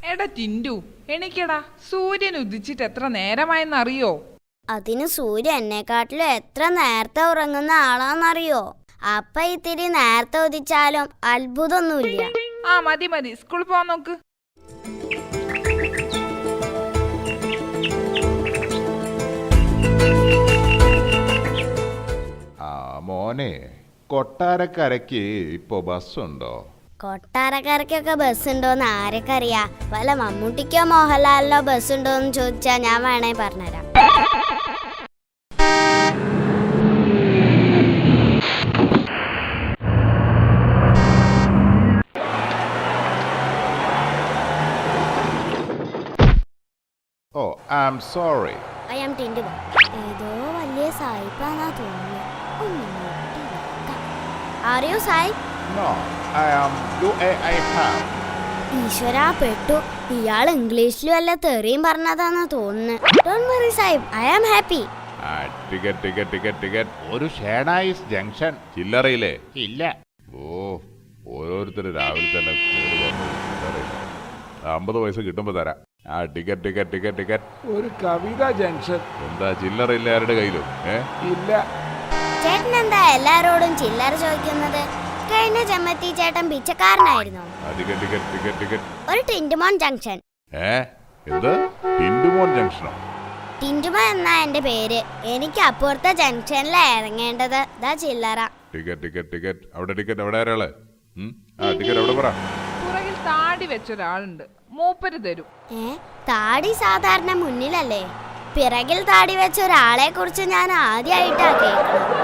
എടാ ടിൻഡു, എണിക്കടാ. സൂര്യൻ ഉദിച്ചിട്ട് എത്ര നേരമായെന്നറിയോ? അതിന് സൂര്യൻ എന്നെക്കാട്ടിലും എത്ര നേരത്തെ ഉറങ്ങുന്ന ആളാന്നറിയോ? അപ്പ ഇത്തിരി നേരത്തെ ഉദിച്ചാലും അത്ഭുതമൊന്നുമില്ല. ആ മതി മതി, സ്കൂളിൽ പോവാൻ നോക്ക്. മോനെ, കൊട്ടാരക്കരയ്ക്ക് ഇപ്പോ ബസ്സുണ്ടോ? കൊട്ടാരക്കാർക്കൊക്കെ ബസ് ഉണ്ടോന്ന് ആരൊക്കെ അറിയാ? വല്ല മമ്മൂട്ടിക്കോ മോഹൻലാലിനോ ബസ് ഉണ്ടോന്ന് ചോദിച്ചാ ഞാൻ വേണേ പറഞ്ഞുതരാം. ഓ, I am sorry. I am ടിൻഡു. ഏതോ വലിയ സായിപ്പാന്നാ തോന്നുന്നു. ആർ യു സായിപ്പ്? നോ, ഐ ആം UAI ഹാം. ഈശ്വരാ പെട്ടു. ഇയാൾ ഇംഗ്ലീഷിലും അല്ല തെറിയും പറഞ്ഞതാന്നാ തോന്നുന്നു. ഡോണ്ട് വറി സാഹിബ്, ഐ ആം ഹാപ്പി. ടിക്കറ്റ്. ഒരു ഷേണായിസ് ജംഗ്ഷൻ ചില്ലറയില്ലേ? ഇല്ല. ഓ, ഓരോരുത്തർ രാവിലെ തന്നെ 50 പൈസ കിട്ടുമ്പോ തരാം. ടിക്കറ്റ്. ഒരു കവിത ജംഗ്ഷൻ. എന്താ ചില്ലറ ഇല്ല ആരുടെ കയ്യിലും? ഇല്ല. ചേട്ടൻ എന്താ എല്ലാരോടും ചില്ലറ ചോദിക്കുന്നത്? കഴിഞ്ഞ ജമ്മത്തി ചേട്ടൻ പിച്ചക്കാരനായിരുന്നു. ടിക്കറ്റ്. ഒരു ടിൻഡുമോൻ ജംഗ്ഷൻ. എന്ത് ടിൻഡുമോൻ ജംഗ്ഷനോ? ടിൻഡുമോൻ എന്നാ എന്റെ പേര്. എനിക്ക് അപ്പുറത്തെ ജംഗ്ഷനിലാ ഇറങ്ങേണ്ടത്. ദാ ചില്ലറ. ടിക്കറ്റ്. അവിടെ ടിക്കറ്റ് എവിടെ ആരാള്? ടിക്കറ്റ് എവിടെ പറ? പുറകിൽ താടി വെച്ചൊരാളുണ്ട്, മൂപ്പര് തരും. താടി സാധാരണ മുന്നിലല്ലേ? പിറകിൽ താടി വെച്ച ഒരാളെ കുറിച്ച് ഞാൻ ആദ്യമായിട്ടാ കേൾക്കുന്നത്.